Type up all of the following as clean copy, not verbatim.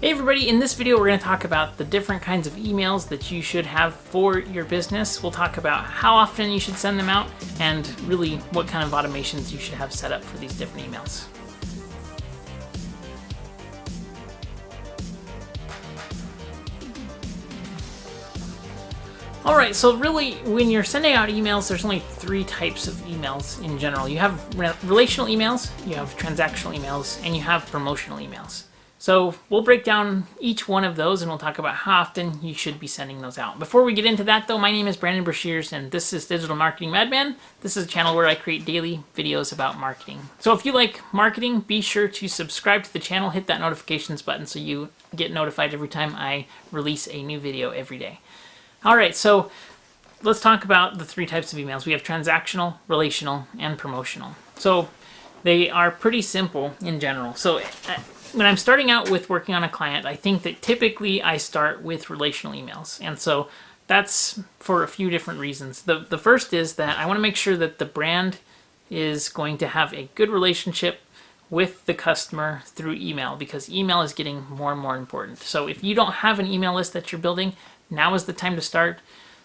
Hey everybody, in this video we're going to talk about the different kinds of emails that you should have for your business. We'll talk about how often you should send them out and really what kind of automations you should have set up for these different emails. Alright, so really when you're sending out emails, there's only three types of emails in general. You have relational emails, you have transactional emails, and you have promotional emails. So we'll break down each one of those and we'll talk about how often you should be sending those out. Before we get into that though, my name is Breshears and this is Digital Marketing Madman. This is a channel where I create daily videos about marketing. So if you like marketing, be sure to subscribe to the channel, hit that notifications button so you get notified every time I release a new video every day. Alright, so let's talk about the three types of emails. We have transactional, relational, and promotional. So they are pretty simple in general. So when I'm starting out with working on a client, I think that typically I start with relational emails. And so that's for a few different reasons. The first is that I want to make sure that the brand is going to have a good relationship with the customer through email, because email is getting more and more important. So if you don't have an email list that you're building, now is the time to start.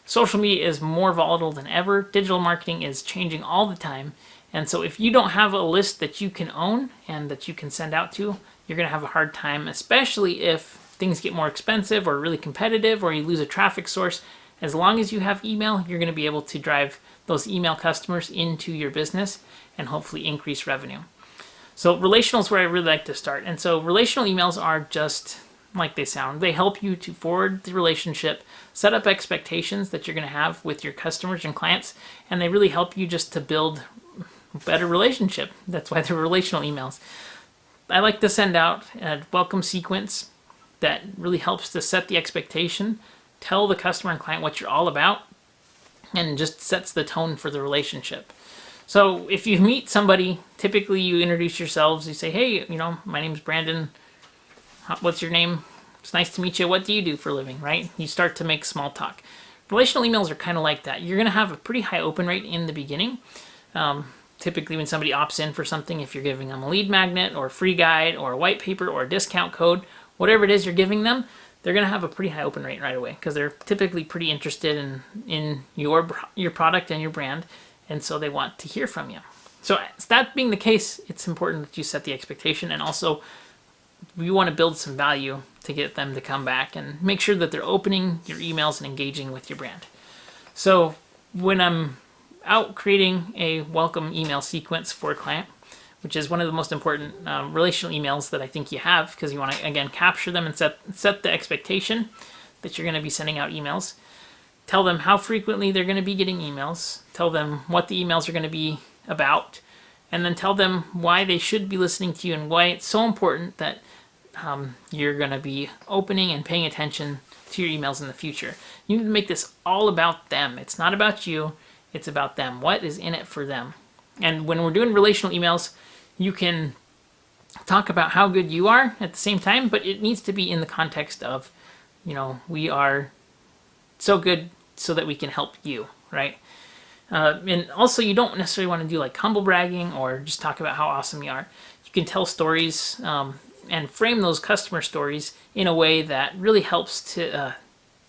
Social media is more volatile than ever. Digital marketing is changing all the time. And so if you don't have a list that you can own and that you can send out to, you're going to have a hard time, especially if things get more expensive or really competitive or you lose a traffic source. As long as you have email, you're going to be able to drive those email customers into your business and hopefully increase revenue. So relational is where I really like to start. And so relational emails are just like they sound. They help you to forward the relationship, set up expectations that you're going to have with your customers and clients, and they really help you just to build a better relationship. That's why they're relational emails. I like to send out a welcome sequence that really helps to set the expectation, tell the customer and client what you're all about, and just sets the tone for the relationship. So if you meet somebody, typically you introduce yourselves, you say, hey, my name's Brandon. What's your name? It's nice to meet you. What do you do for a living, right? You start to make small talk. Relational emails are kind of like that. You're going to have a pretty high open rate in the beginning. Typically when somebody opts in for something, if you're giving them a lead magnet or a free guide or a white paper or a discount code, whatever it is you're giving them, they're going to have a pretty high open rate right away because they're typically pretty interested in your product and your brand, and so they want to hear from you. So that being the case, it's important that you set the expectation, and also you want to build some value to get them to come back and make sure that they're opening your emails and engaging with your brand. So when I'm out creating a welcome email sequence for a client, which is one of the most important relational emails that I think you have, because you want to, again, capture them and set the expectation that you're going to be sending out emails. Tell them how frequently they're going to be getting emails. Tell them what the emails are going to be about. And then tell them why they should be listening to you and why it's so important that you're going to be opening and paying attention to your emails in the future. You need to make this all about them. It's not about you. It's about them. What is in it for them? And when we're doing relational emails, you can talk about how good you are at the same time, but it needs to be in the context of, we are so good so that we can help you, right? And also you don't necessarily want to do like humble bragging or just talk about how awesome you are. You can tell stories and frame those customer stories in a way that really helps to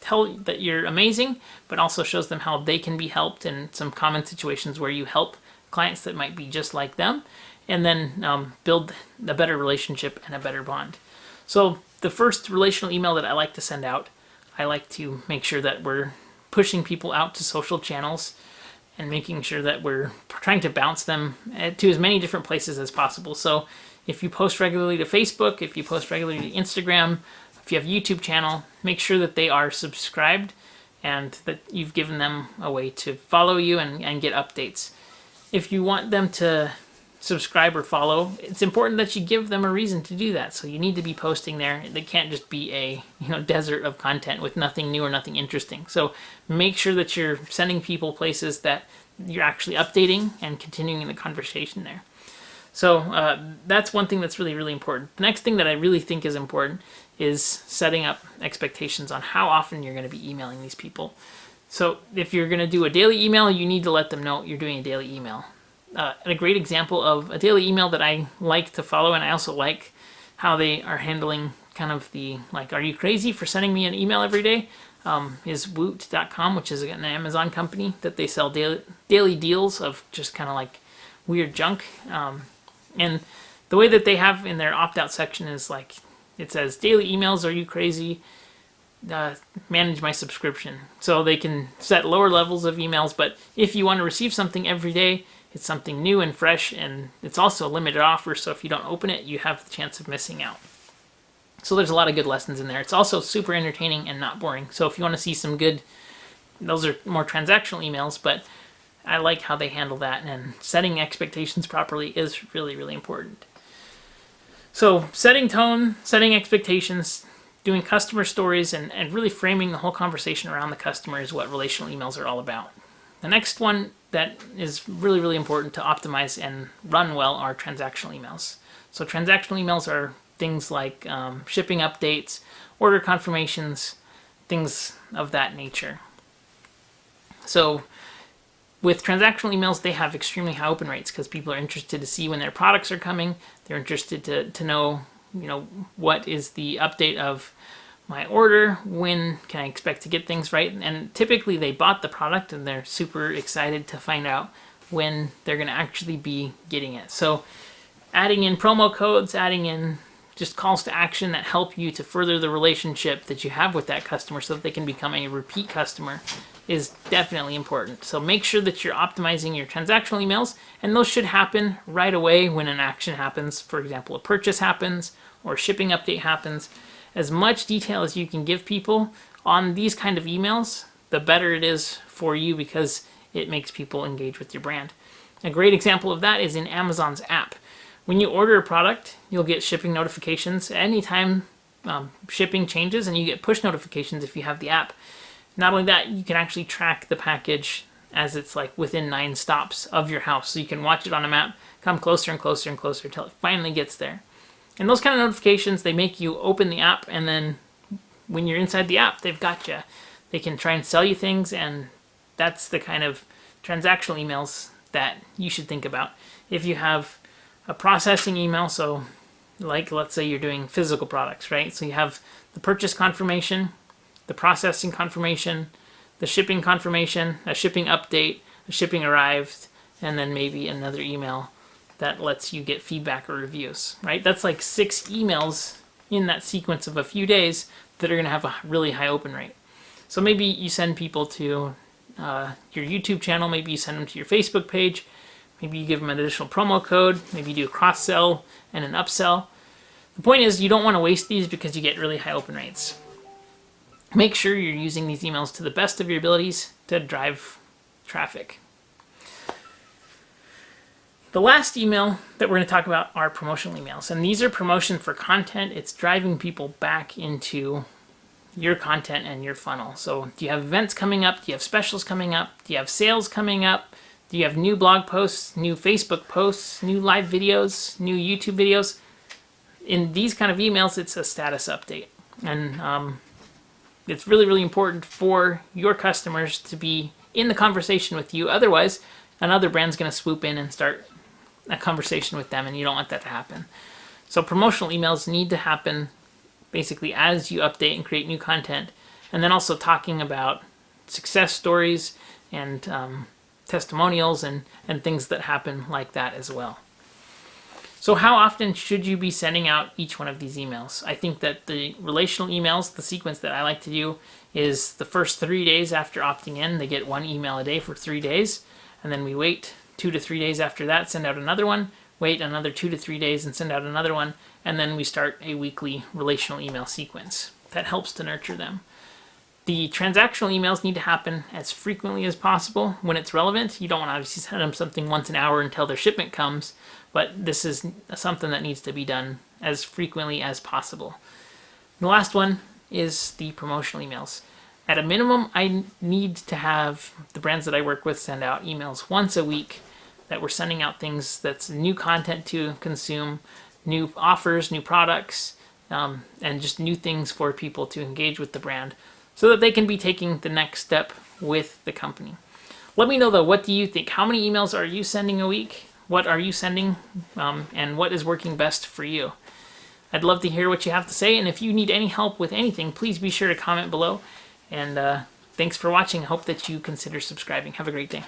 tell that you're amazing, but also shows them how they can be helped in some common situations where you help clients that might be just like them, and then build a better relationship and a better bond. So the first relational email that I like to send out, I like to make sure that we're pushing people out to social channels and making sure that we're trying to bounce them to as many different places as possible. So if you post regularly to Facebook, if you post regularly to Instagram, if you have a YouTube channel, make sure that they are subscribed and that you've given them a way to follow you and get updates. If you want them to subscribe or follow, it's important that you give them a reason to do that. So you need to be posting there. They can't just be a desert of content with nothing new or nothing interesting. So make sure that you're sending people places that you're actually updating and continuing the conversation there. So that's one thing that's really, really important. The next thing that I really think is important is setting up expectations on how often you're going to be emailing these people. So if you're going to do a daily email, you need to let them know you're doing a daily email. A great example of a daily email that I like to follow, and I also like how they are handling kind of the, like, are you crazy for sending me an email every day? Is Woot.com, which is an Amazon company that they sell daily deals of just kind of like weird junk. And the way that they have in their opt-out section is like, it says, daily emails, are you crazy? Manage my subscription. So they can set lower levels of emails, but if you want to receive something every day, it's something new and fresh, and it's also a limited offer, so if you don't open it, you have the chance of missing out. So there's a lot of good lessons in there. It's also super entertaining and not boring. So if you want to see some good, those are more transactional emails, but I like how they handle that, and setting expectations properly is really, really important. So setting tone, setting expectations, doing customer stories, and really framing the whole conversation around the customer is what relational emails are all about. The next one that is really, really important to optimize and run well are transactional emails. So transactional emails are things like shipping updates, order confirmations, things of that nature. So with transactional emails, they have extremely high open rates because people are interested to see when their products are coming. They're interested to know, what is the update of my order, when can I expect to get things, right? And typically they bought the product and they're super excited to find out when they're going to actually be getting it. So adding in promo codes, adding in just calls to action that help you to further the relationship that you have with that customer so that they can become a repeat customer is definitely important. So make sure that you're optimizing your transactional emails, and those should happen right away when an action happens. For example, a purchase happens or a shipping update happens. As much detail as you can give people on these kind of emails, the better it is for you because it makes people engage with your brand. A great example of that is in Amazon's app. When you order a product, you'll get shipping notifications anytime shipping changes, and you get push notifications if you have the app. Not only that, you can actually track the package as it's like within 9 stops of your house. So you can watch it on a map, come closer and closer and closer until it finally gets there. And those kind of notifications, they make you open the app, and then when you're inside the app, they've got you. They can try and sell you things, and that's the kind of transactional emails that you should think about. If you have a processing email, so like let's say you're doing physical products, right? So you have the purchase confirmation, the processing confirmation, the shipping confirmation, a shipping update, a shipping arrived, and then maybe another email that lets you get feedback or reviews, right? That's like 6 emails in that sequence of a few days that are going to have a really high open rate. So maybe you send people to your YouTube channel, maybe you send them to your Facebook page, maybe you give them an additional promo code, maybe you do a cross-sell and an upsell. The point is you don't want to waste these because you get really high open rates. Make sure you're using these emails to the best of your abilities to drive traffic. The last email that we're going to talk about are promotional emails. And these are promotion for content. It's driving people back into your content and your funnel. So do you have events coming up? Do you have specials coming up? Do you have sales coming up? Do you have new blog posts, new Facebook posts, new live videos, new YouTube videos? In these kind of emails, it's a status update. And it's really, really important for your customers to be in the conversation with you. Otherwise, another brand's going to swoop in and start a conversation with them, and you don't want that to happen. So promotional emails need to happen basically as you update and create new content, and then also talking about success stories and testimonials and things that happen like that as well. So how often should you be sending out each one of these emails? I think that the relational emails, the sequence that I like to do is the first 3 days after opting in, they get 1 email a day for 3 days, and then we wait 2 to 3 days after that, send out another one, wait another 2 to 3 days and send out another one, and then we start a weekly relational email sequence. That helps to nurture them. The transactional emails need to happen as frequently as possible when it's relevant. You don't want to obviously send them something once an hour until their shipment comes, but this is something that needs to be done as frequently as possible. The last one is the promotional emails. At a minimum, I need to have the brands that I work with send out emails once a week that we're sending out things that's new content to consume, new offers, new products, and just new things for people to engage with the brand so that they can be taking the next step with the company. Let me know though, what do you think? How many emails are you sending a week? What are you sending? And what is working best for you? I'd love to hear what you have to say, and if you need any help with anything, please be sure to comment below. And thanks for watching. I hope that you consider subscribing. Have a great day.